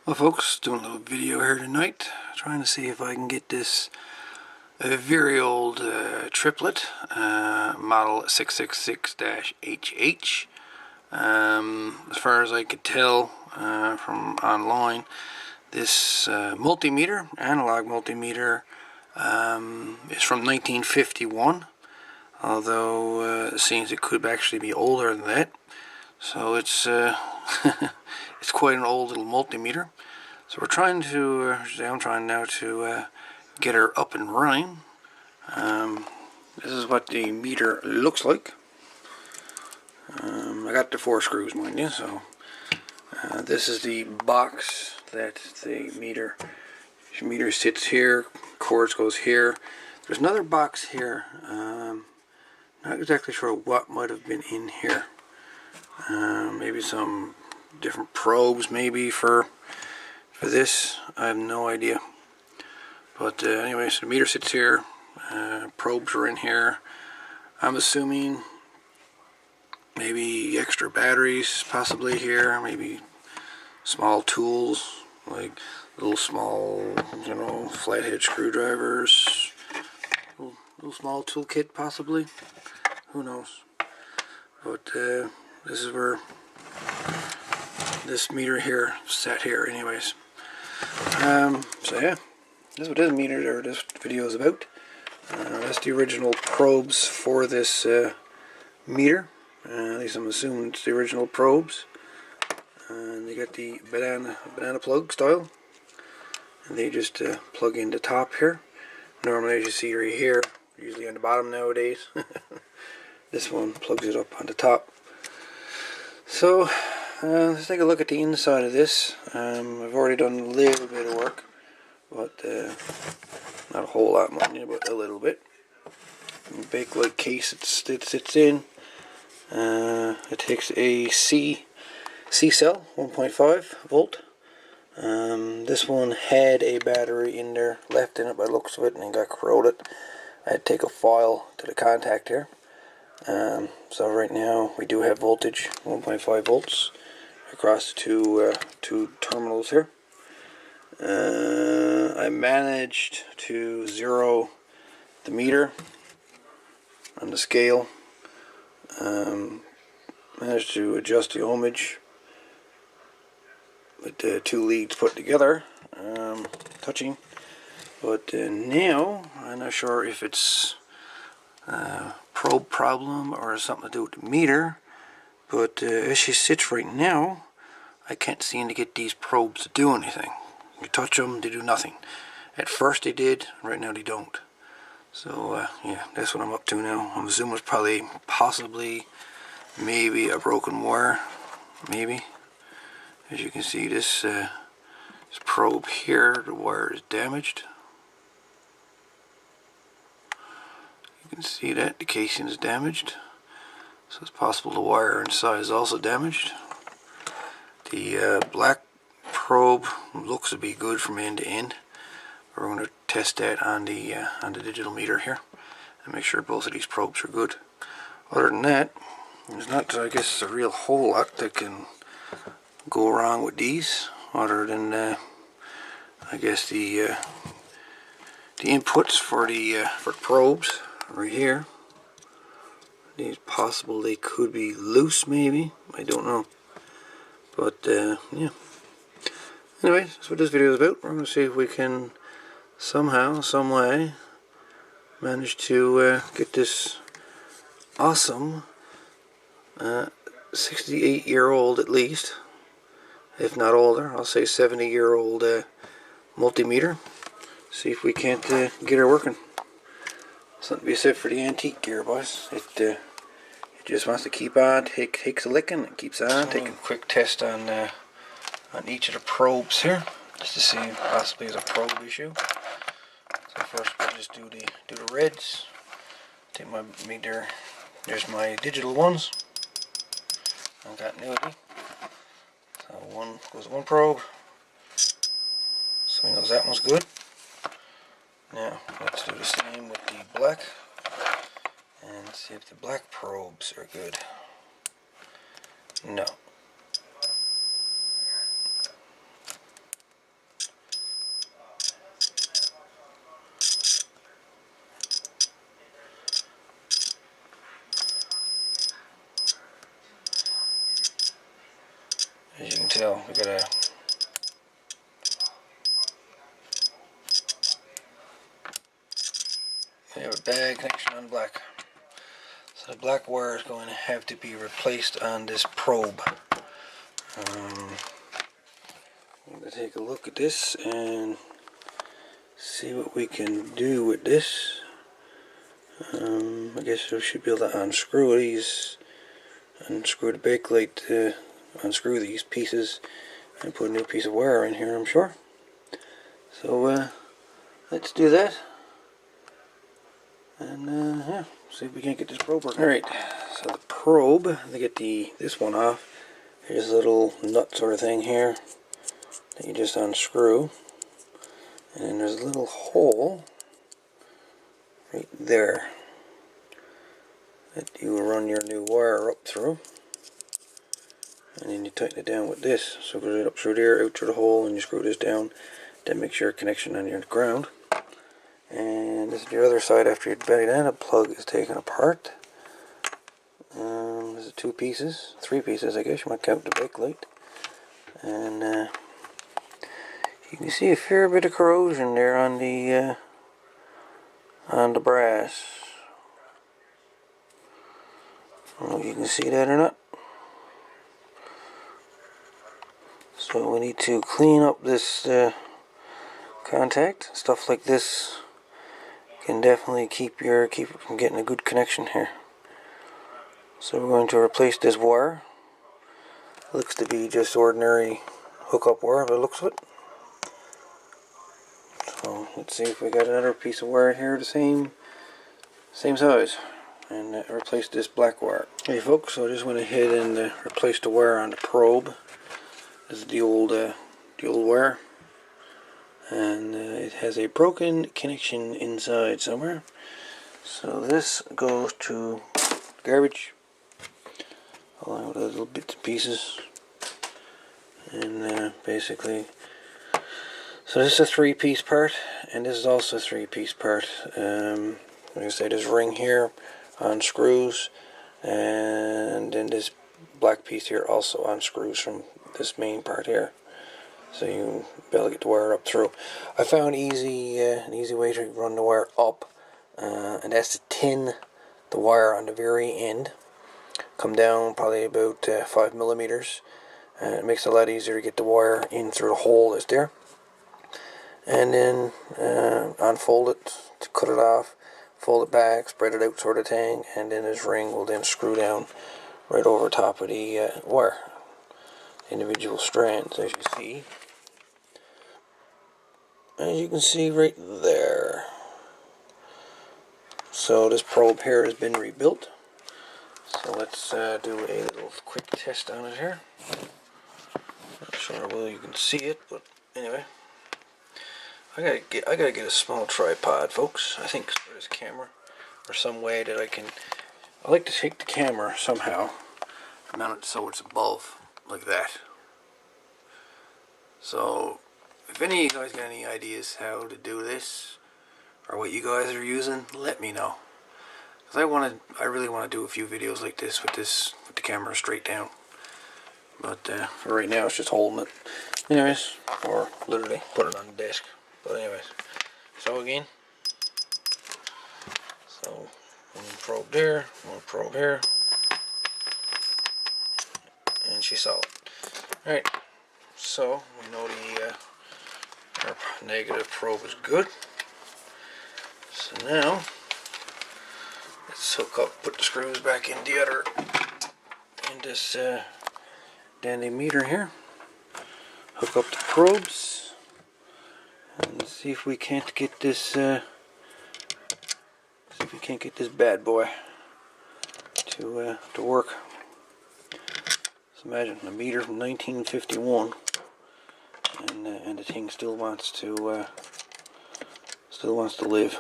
Well folks, doing a little video here tonight, trying to see if I can get this very old triplet model 666-HH. As far as I could tell from online, this multimeter, analog multimeter, is from 1951, although it seems it could actually be older than that. So it's it's quite an old little multimeter. So we're trying to, I'm trying now to get her up and running. This is what the meter looks like. I got the 4 screws, mind you. So this is the box that the meter sits here. Cords goes here. There's another box here. Not exactly sure what might have been in here. Maybe some different probes, maybe for this. I have no idea. But anyway, so the meter sits here. Probes are in here. I'm assuming maybe extra batteries possibly here. Maybe small tools like little small, flathead screwdrivers. Little small toolkit possibly. Who knows? But this is where this meter here sat here anyways. So yeah, this is what this meter or this video is about. That's the original probes for this meter. At least I'm assuming it's the original probes. And they got the banana plug style, and they just plug in the top here. Normally, as you see right here, usually on the bottom nowadays. This one plugs it up on the top. So let's take a look at the inside of this. I've already done a little bit of work, but not a whole lot, mind you, but a little bit. Bakelite case it sits in. It takes a C cell, 1.5 volt. This one had a battery in there left in it by the looks of it, and it got corroded. I had to take a file to the contact here. So right now we do have voltage, 1.5 volts across the two terminals here. I managed to zero the meter on the scale. Managed to adjust the ohmage with the 2 leads put together, touching. But now I'm not sure if it's probe problem or something to do with the meter, but as she sits right now, I can't seem to get these probes to do anything. You touch them, they do nothing. At first they did, right now they don't. So yeah, that's what I'm up to now. I'm assuming it's probably, possibly, maybe a broken wire, maybe. As you can see, this probe here, the wire is damaged. You can see that the casing is damaged, so it's possible the wire inside is also damaged. The black probe looks to be good from end to end. We're going to test that on the digital meter here and make sure both of these probes are good. Other than that, there's not, I guess, a real whole lot that can go wrong with these, other than I guess the inputs for the probes right here. These possible they could be loose, maybe, I don't know, but yeah. Anyways, that's what this video is about. We're going to see if we can somehow, some way, manage to get this awesome 68-year-old at least, if not older, I'll say 70-year-old multimeter. See if we can't get her working. Something to be said for the antique gear, boys. It just wants to keep on, takes a licking, it keeps on. Take a quick test on each of the probes here, just to see if possibly it's a probe issue. So first we'll just do the reds. Take my meter. There's my digital ones. I've got continuity. So one goes one probe. So he knows that one's good. Now let's do the same with the black and see if the black probes are good. No. As you can tell, we got a bad connection on black. So the black wire is going to have to be replaced on this probe. I'm going to take a look at this and see what we can do with this. I guess we should be able to unscrew these, unscrew the bakelite, unscrew these pieces and put a new piece of wire in here, I'm sure. So let's do that. And yeah, see if we can't get this probe working. Alright, so the probe, to get this one off, here's a little nut sort of thing here that you just unscrew. And then there's a little hole right there that you will run your new wire up through. And then you tighten it down with this. So it goes right up through there, out through the hole, and you screw this down. Then make sure connection on your ground. And this is the other side after you've buried in. A plug is taken apart. There's 2 pieces, 3 pieces I guess, you might count the bakelite. And you can see a fair bit of corrosion there on the brass. I don't know if you can see that or not. So we need to clean up this contact. Stuff like this can definitely keep it from getting a good connection here. So we're going to replace this wire. It looks to be just ordinary hookup wire by the looks of it. So let's see if we got another piece of wire here the same size, and replace this black wire. Hey folks, so I just went ahead and replaced the wire on the probe. This is the old wire, and it has a broken connection inside somewhere. So this goes to garbage, along with the little bits and pieces, and basically. So this is a 3-piece part, and this is also a 3-piece part. Like I say, this ring here unscrews, and then this black piece here also unscrews from this main part here. So you be able to get the wire up through. I found an easy way to run the wire up, and that's to tin the wire on the very end. Come down probably about 5 millimeters, and it makes it a lot easier to get the wire in through the hole that's there. And then unfold it to cut it off, fold it back, spread it out sort of thing, and then this ring will then screw down right over top of the wire. Individual strands, as you can see right there. So this probe here has been rebuilt. So let's do a little quick test on it here. Not sure whether you can see it, but anyway. I gotta get a small tripod, folks. I think for this camera, or some way that I like to take the camera somehow, mount it so it's above, like that. So, if any of you guys got any ideas how to do this, or what you guys are using, let me know. Because I really want to do a few videos like this with the camera straight down. But for right now, it's just holding it. Anyways, or literally put it on the desk. But anyways, so again, so one probe there, one probe here, and she's solid. Alright, so we know our negative probe is good. So now, let's hook up, put the screws back in in this dandy meter here. Hook up the probes. And see if we can't get this bad boy to work. So imagine a meter from 1951, and the thing still wants to live.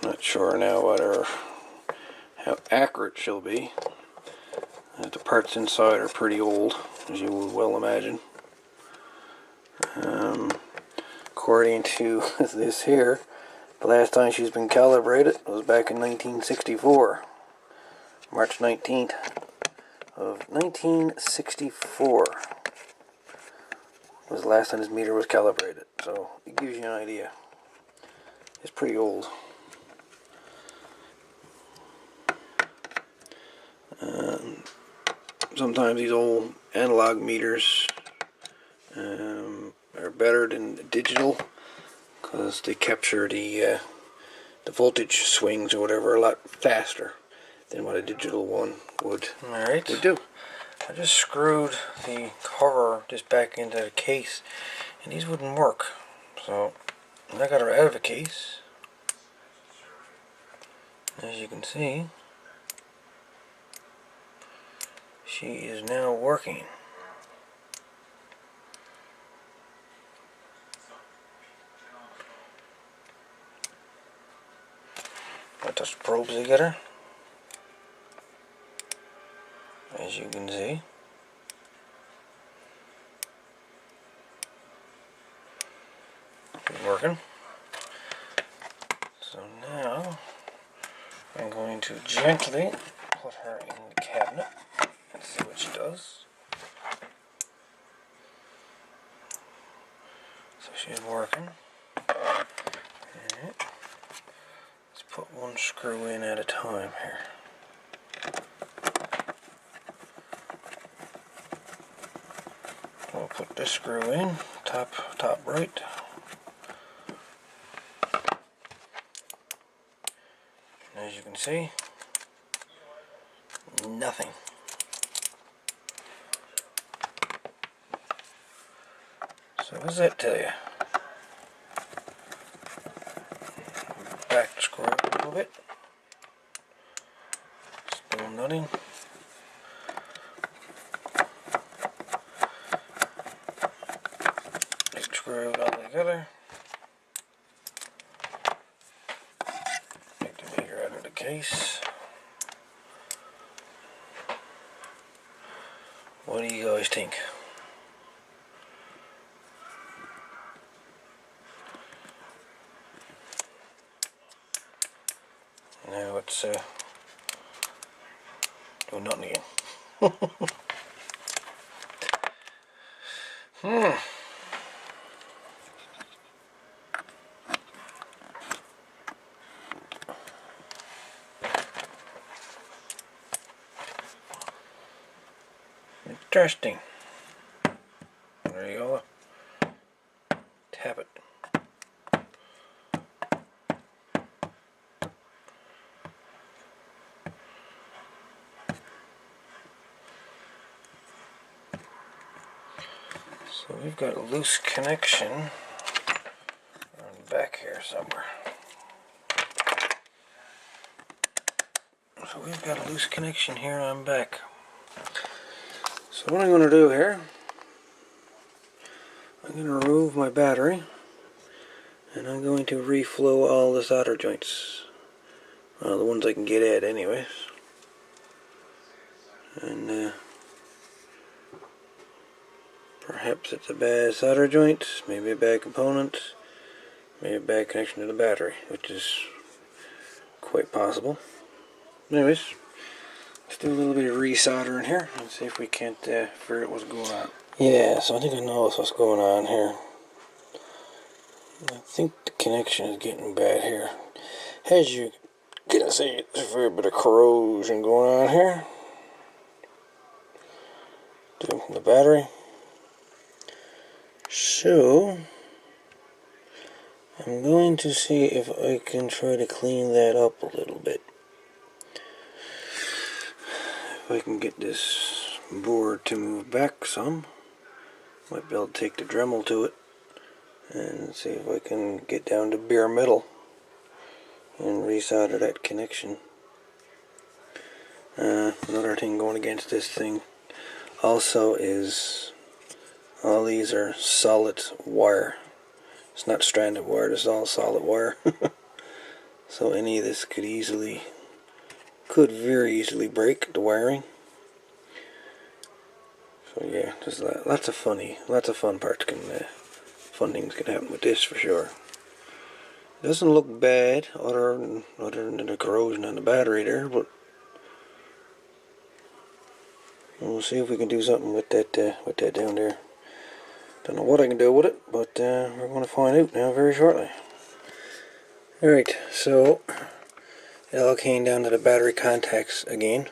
Not sure now how accurate she'll be. The parts inside are pretty old, as you will well imagine. According to this here, the last time she's been calibrated was back in 1964, March 19th. of 1964 was the last time this meter was calibrated, so it gives you an idea. It's pretty old. Sometimes these old analog meters are better than digital because they capture the voltage swings or whatever a lot faster than what a digital one would do. I just screwed the cover just back into the case, and these wouldn't work. So I got her out of the case. As you can see, she is now working. I touched the probes together. As you can see. It's working. So now I'm going to gently put her in the cabinet and see what she does. So she's working. Alright. Let's put one screw in at a time here. We'll put this screw in, top right. And as you can see, nothing. So what does that tell you? Back screw up a little bit. Still nothing. Screw it all together. Take the meter out of the case. What do you guys think? Now it's doing nothing again. Interesting. There you go. Tap it. So we've got a loose connection on the back here somewhere. So we've got a loose connection here on back. So what I'm going to do here, I'm going to remove my battery, and I'm going to reflow all the solder joints. The ones I can get at anyways. And perhaps it's a bad solder joint, maybe a bad component, maybe a bad connection to the battery, which is quite possible. Anyways, let's do a little bit of resoldering here and see if we can't figure out what's going on. Yeah, so I think I know what's going on here. I think the connection is getting bad here. As you can see, there's a fair bit of corrosion going on here to the battery. So I'm going to see if I can try to clean that up a little bit. If I can get this board to move back some, might be able to take the Dremel to it and see if I can get down to bare metal and resolder that connection. Another thing going against this thing also is all these are solid wire. It's not stranded wire, this is all solid wire. So any of this could very easily break the wiring. So yeah, there's lots of fun parts fun things can happen with this for sure. It doesn't look bad other than the corrosion on the battery there, but We'll see if we can do something with that down there. Don't know what I can do with it, but we're going to find out now very shortly. Alright, so it all came down to the battery contacts again.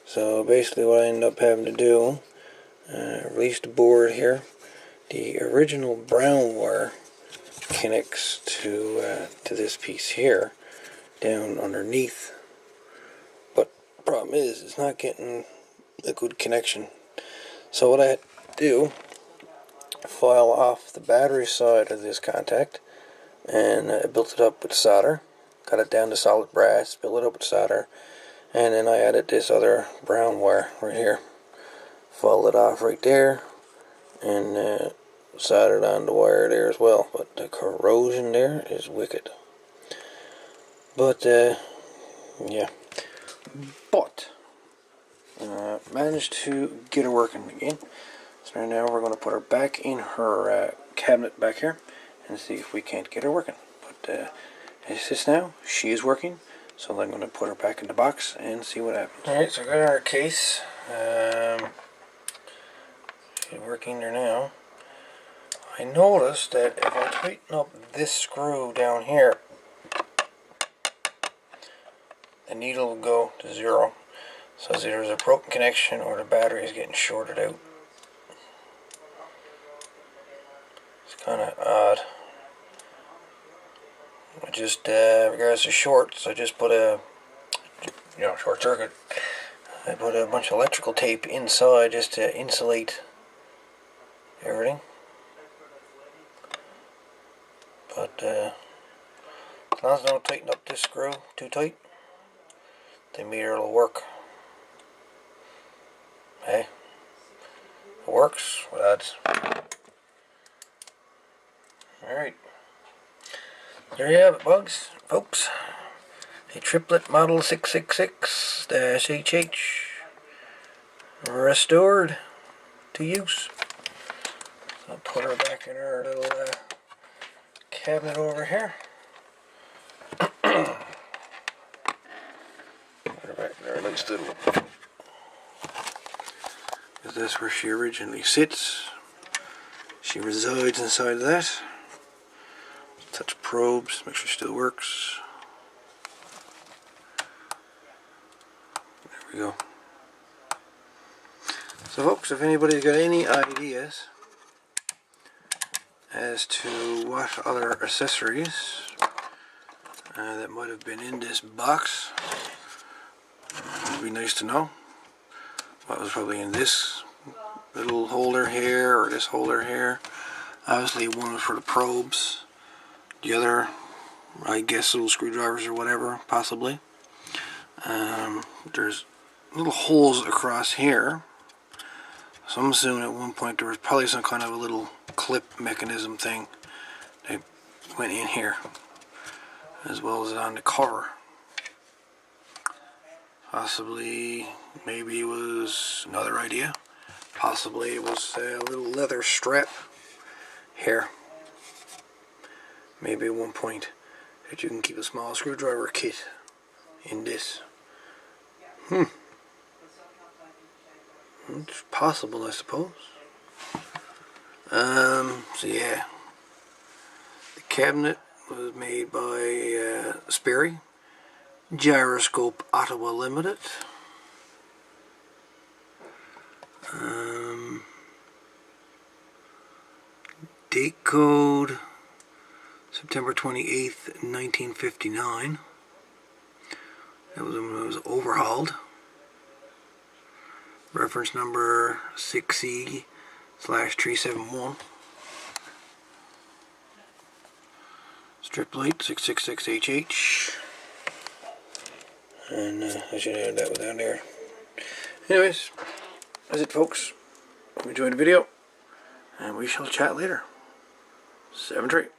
So basically what I ended up having to do, release the board here. The original brown wire connects to this piece here, down underneath. But the problem is, it's not getting a good connection. So what I had to do, file off the battery side of this contact, and built it up with solder. Got it down to solid brass, built it up with solder, and then I added this other brown wire right here. Filed it off right there, and soldered on the wire there as well. But the corrosion there is wicked. But yeah, but managed to get her working again. So now we're going to put her back in her cabinet back here and see if we can't get her working. But as it sits now, she is working. So I'm going to put her back in the box and see what happens. Alright, so I got our case. She's working there now. I noticed that if I tighten up this screw down here, the needle will go to 0. So either there's a broken connection or the battery is getting shorted out. It's kind of odd. I just, regards to shorts, I just put a, short circuit. I put a bunch of electrical tape inside just to insulate everything. But as long as I don't tighten up this screw too tight, the meter will work. Hey, it works with odds. Alright. There you have it, folks. A Triplet Model 666-HH restored to use. I'll put her back in her little cabinet over here. Put her back in her nice little. Is this where she originally sits? She resides inside of that. Touch probes, make sure it still works. There we go. So folks, if anybody's got any ideas as to what other accessories that might have been in this box, it would be nice to know. What was probably in this little holder here or this holder here. Obviously one was for the probes. The other, I guess, little screwdrivers or whatever, possibly. There's little holes across here. So I'm assuming at one point there was probably some kind of a little clip mechanism thing that went in here, as well as on the cover. Possibly, maybe it was another idea. Possibly it was a little leather strap here. Maybe at one point that you can keep a small screwdriver kit in this. It's possible, I suppose. So yeah. The cabinet was made by Sperry. Gyroscope Ottawa Limited. Date code September 28th, 1959. That was when it was overhauled. Reference number 6C/371. Strip light 666HH. And I should add that one down there. Anyways, that's it, folks. Hope you enjoyed the video, and we shall chat later. 7-3.